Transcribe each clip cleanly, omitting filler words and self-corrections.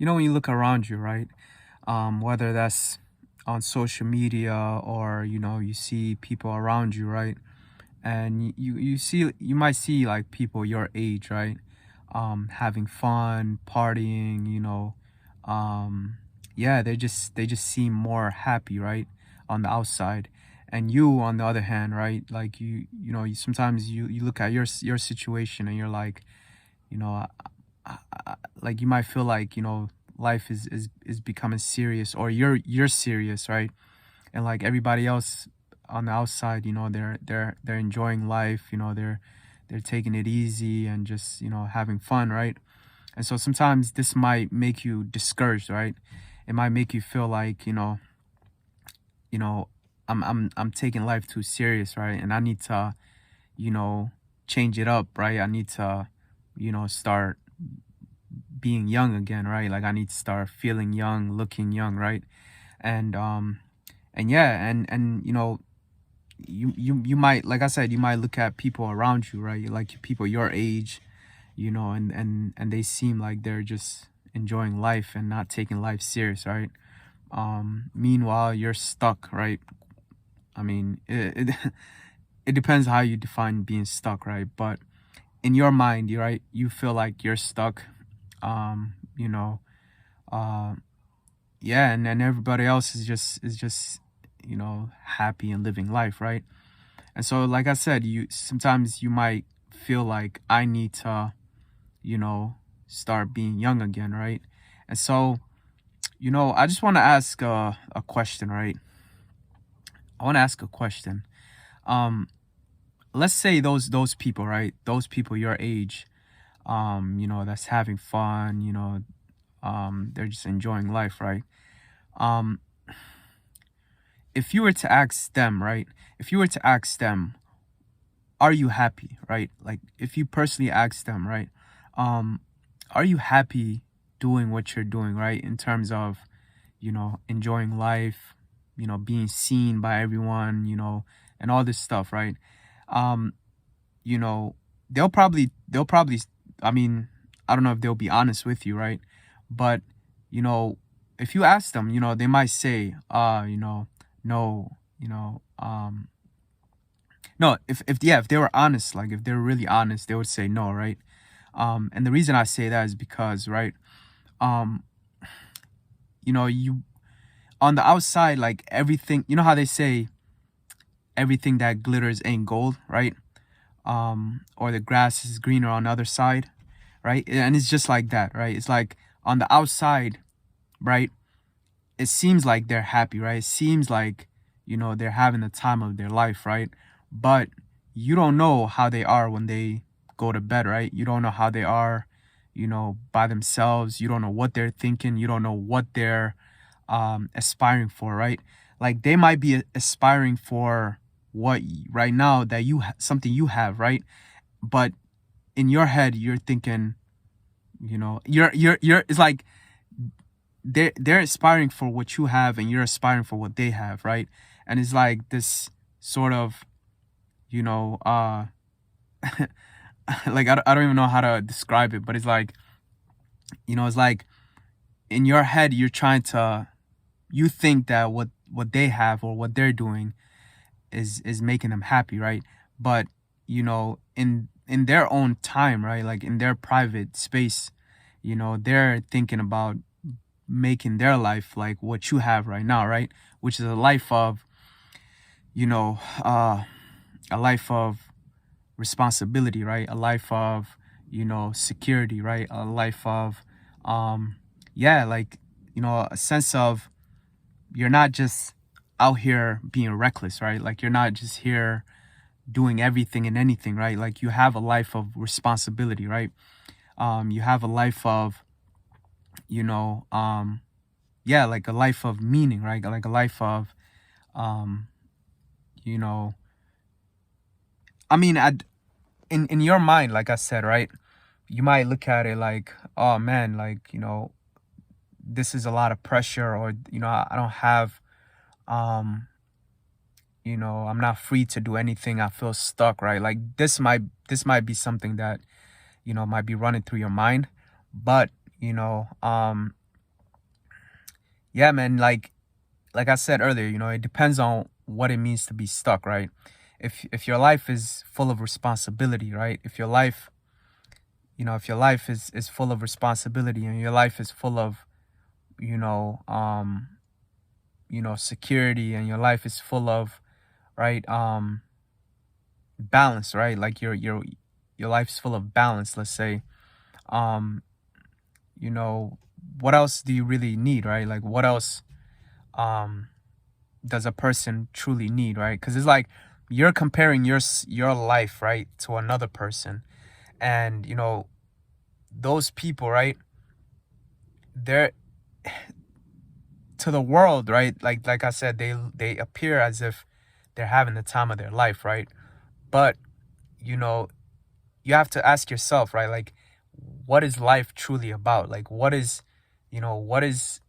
when you look around you, right? Whether that's on social media, or you see people around you, right? And you might see like people your age, right? Having fun, partying, yeah, they just seem more happy, right? On the outside. And you, on the other hand, right? Like sometimes you look at your situation, and you're like, you know like you might feel like life is becoming serious, or you're serious, right? And like everybody else on the outside, they're enjoying life, they're taking it easy and just having fun, right? And so sometimes this might make you discouraged, right? It might make you feel like you know I'm taking life too serious, right? And I need to you know change it up, right? I need to start being young again, right? Like I need to start feeling young, looking young, right? And yeah, and you might, like I said, you might look at people around you, right? Like people your age, and they seem like they're just enjoying life and not taking life serious, right? Meanwhile, you're stuck, right? I mean, it depends how you define being stuck, right? But in your mind, you right, you feel like you're stuck. um you know uh yeah, and then everybody else is just happy and living life, right? And so, like I said, you sometimes you might feel like I need to you know start being young again, right? And so I just want to ask a question, right? I want to ask a question. um let's say those people, right? Those people your age, that's having fun, they're just enjoying life, right? um if you were to ask them, right? If you were to ask them, are you happy, right? Like if you personally ask them, right? um are you happy doing what you're doing, right? In terms of enjoying life, being seen by everyone, and all this stuff, right? um you know they'll probably, I mean, I don't know if they'll be honest with you, right? But you know if you ask them, they might say no, no, if they were honest, like if they were really honest, they would say no, right? And the reason I say that is because, right, um you, on the outside, like everything, how they say everything that glitters ain't gold, right? Or the grass is greener on the other side, right? And it's just like that, right? It's like on the outside, right? It seems like they're happy, right? It seems like they're having the time of their life, right? But you don't know how they are when they go to bed, right? You don't know how they are by themselves. You don't know what they're thinking. You don't know what they're aspiring for, right? Like they might be aspiring for right now that something you have, right? But in your head you're thinking, you're it's like they're aspiring for what you have, and you're aspiring for what they have, right? And it's like this sort of you know uh like I don't even know how to describe it, but it's like it's like in your head you're trying to, you think that what they have or what they're doing is making them happy, right? But in their own time, right, like in their private space, they're thinking about making their life like what you have right now, right? Which is a life of you know uh a life of responsibility, right? A life of security, right? A life of um yeah, like a sense of, you're not just out here being reckless, right? Like you're not just here doing everything and anything, right? Like you have a life of responsibility, right? You have a life of you know yeah, like a life of meaning, right? Like a life of um you know I mean, in your mind, like I said, right, you might look at it like, oh man, like this is a lot of pressure, or I don't have um I'm not free to do anything, I feel stuck, right? Like this might be something that might be running through your mind. But yeah, man, like I said earlier, you know, it depends on what it means to be stuck, right? If your life is full of responsibility, right? If your life, you know, if your life is full of responsibility, and your life is full of, you know, security, and your life is full of, right, balance, right? Like your life's full of balance, let's say. Um, you know, what else do you really need, right? Like what else um does a person truly need, right? Because it's like you're comparing your life, right, to another person, and you know those people, right? They're to the world, right? Like I said, they appear as if they're having the time of their life, right? But you know, you have to ask yourself, right? Like, what is life truly about? Like, what is, you know, what is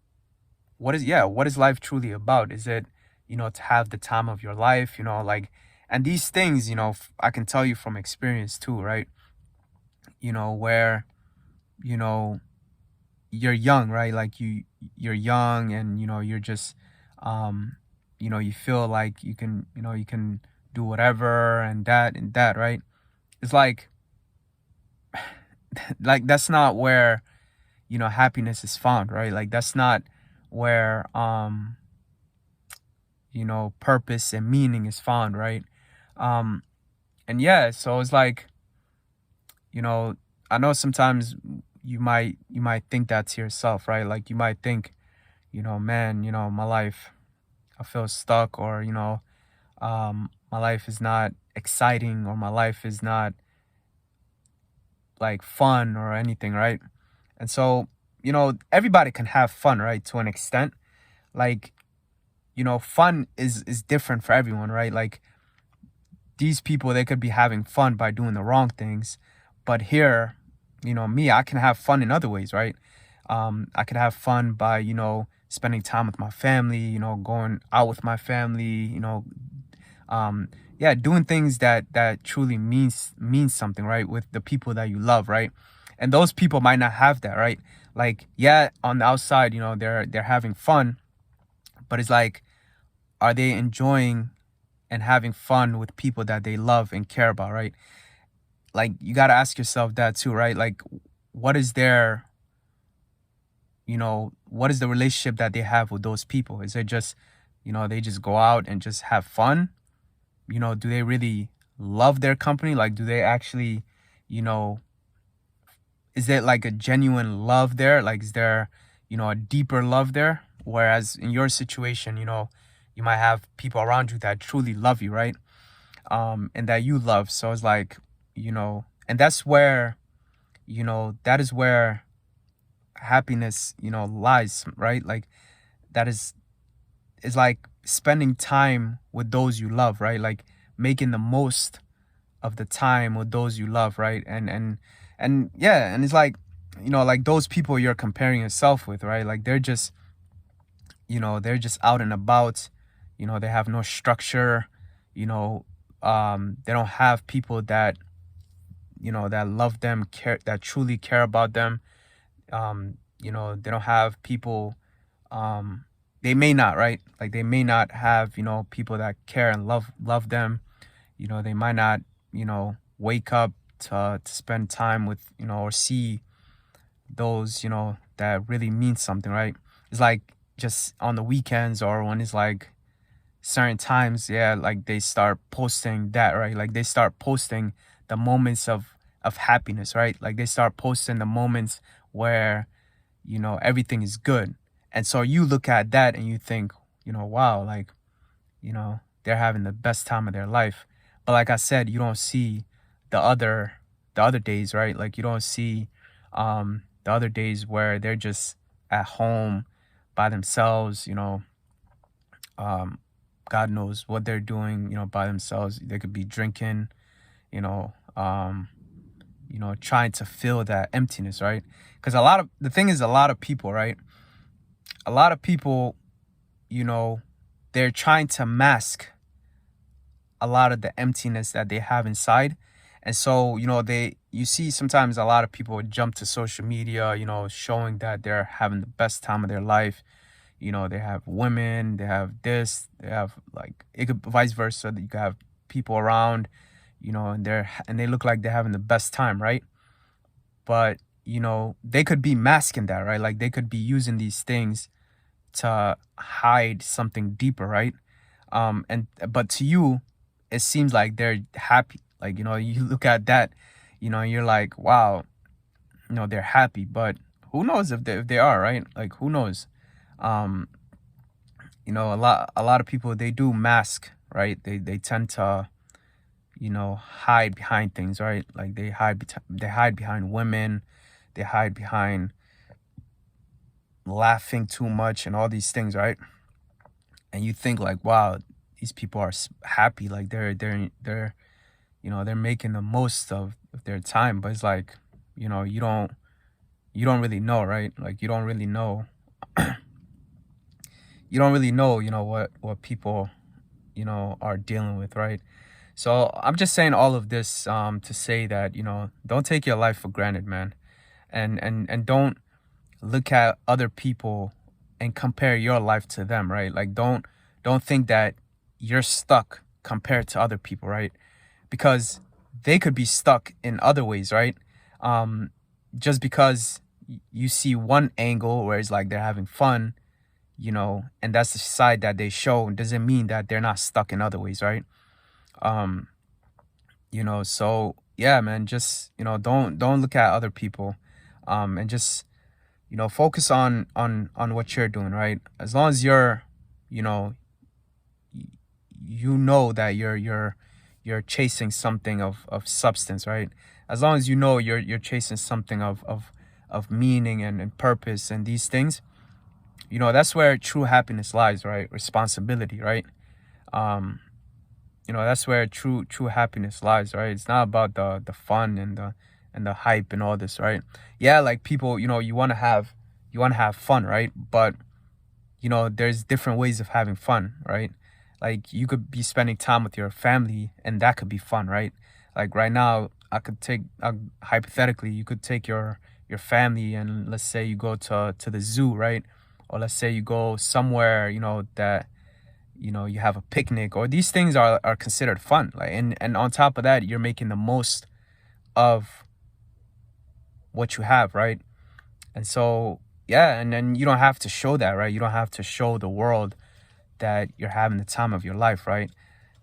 life truly about? Is it, you know, to have the time of your life, you know, like, and these things, you know, I can tell you from experience too, right? You know, where, you know, you're young, right? Like you're young, and you know, you're just um you know, you feel like you can, you know, you can do whatever, and that, right? It's like that's not where, you know, happiness is found, right? Like that's not where you know, purpose and meaning is found, right? um and yeah, so it's like, you know, I know sometimes you might think that to yourself, right? Like you might think, you know, man, you know, my life, I feel stuck, or you know, my life is not exciting, or my life is not like fun or anything, right? And so, you know, everybody can have fun, right, to an extent. Like, you know, fun is different for everyone, right? Like these people, they could be having fun by doing the wrong things, but here, you know, me, I can have fun in other ways, right? I could have fun by, you know, spending time with my family, you know, going out with my family, you know, um yeah, doing things that truly means something, right, with the people that you love, right? And those people might not have that, right? Like, yeah, on the outside, you know, they're having fun, but it's like, are they enjoying and having fun with people that they love and care about, right? Like you got to ask yourself that too, right? Like what is their, you know, what is the relationship that they have with those people? Is it just, you know, they just go out and just have fun? You know, do they really love their company? Like, do they actually, you know, is it like a genuine love there? Like, is there, you know, a deeper love there? Whereas in your situation, you know, you might have people around you that truly love you, right? And that you love. So it's like, you know, and that's where, you know, that is where happiness, you know, lies, right? Like that is like spending time with those you love, right? Like making the most of the time with those you love, right? And yeah, and it's like, you know, like those people you're comparing yourself with, right? Like they're just, you know, they're just out and about, you know, they have no structure, you know, they don't have people that, you know, that love them, care, that truly care about them. You know, they don't have people, um they may not, right? Like they may not have, you know, people that care and love them. You know, they might not, you know, wake up to spend time with, you know, or see those, you know, that really means something, right? It's like just on the weekends, or when it's like certain times, yeah, like they start posting that, right? Like they start posting the moments of happiness, right? Like they start posting the moments where, you know, everything is good. And so you look at that and you think, you know, wow, like, you know, they're having the best time of their life. But like I said, you don't see the other days, right? Like you don't see the other days where they're just at home by themselves, you know, um God knows what they're doing, you know, by themselves. They could be drinking, you know, trying to fill that emptiness, right? Because the thing is, a lot of people, right? A lot of people, you know, they're trying to mask a lot of the emptiness that they have inside. And so, you know, you see sometimes a lot of people jump to social media, you know, showing that they're having the best time of their life, you know, they have women, they have this, they have like, it could vice versa, that you could have people around, you know, and they look like they're having the best time, right? But you know, they could be masking that, right? Like they could be using these things to hide something deeper, right? And but to you, it seems like they're happy. Like, you know, you look at that, you know, you're like, wow, you know, they're happy. But who knows if they are, right? Like, who knows? Um, you know, a lot of people, they do mask, right? They tend to, you know, hide behind things, right? Like they hide behind women, they hide behind laughing too much and all these things, right? And you think like, wow, these people are happy, like they're you know, they're making the most of their time. But it's like, you know, you don't really know, right? Like you don't really know, you know, what people, you know, are dealing with, right? So I'm just saying all of this to say that, you know, don't take your life for granted, man. And don't look at other people and compare your life to them, right? Like don't think that you're stuck compared to other people, right? Because they could be stuck in other ways, right? um just because you see one angle where it's like they're having fun, you know, and that's the side that they show, doesn't mean that they're not stuck in other ways, right? um you know, so yeah, man, just, you know, don't look at other people, and just, you know, focus on what you're doing, right? As long as you're, you know, y- you know that you're chasing something of substance, right? As long as you know you're chasing something of meaning and purpose and these things, you know, that's where true happiness lies, right? Responsibility, right? um you know, that's where true happiness lies, right? It's not about the fun and the hype and all this, right? Yeah, like people, you know, you want to have fun, right? But you know, there's different ways of having fun, right? Like you could be spending time with your family and that could be fun, right? Like right now, I could take, hypothetically, you could take your family and let's say you go to the zoo, right? Or let's say you go somewhere, you know, that, you know, you have a picnic, or these things are considered fun. Like, and on top of that, you're making the most of what you have, right? And so yeah, and then you don't have to show that, right? You don't have to show the world that you're having the time of your life, right?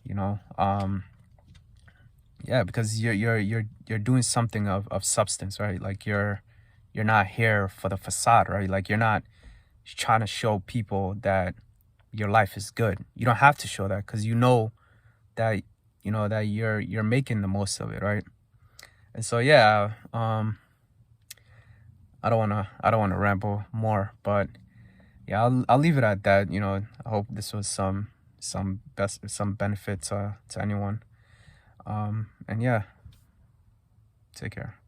You know, yeah, because you're doing something of substance, right? Like you're not here for the facade, right? Like you're not trying to show people that your life is good. You don't have to show that, because you know that, you know, that you're making the most of it, right? And so yeah, I don't want to ramble more, but yeah, I'll leave it at that. You know, I hope this was some benefit to anyone. And yeah, take care.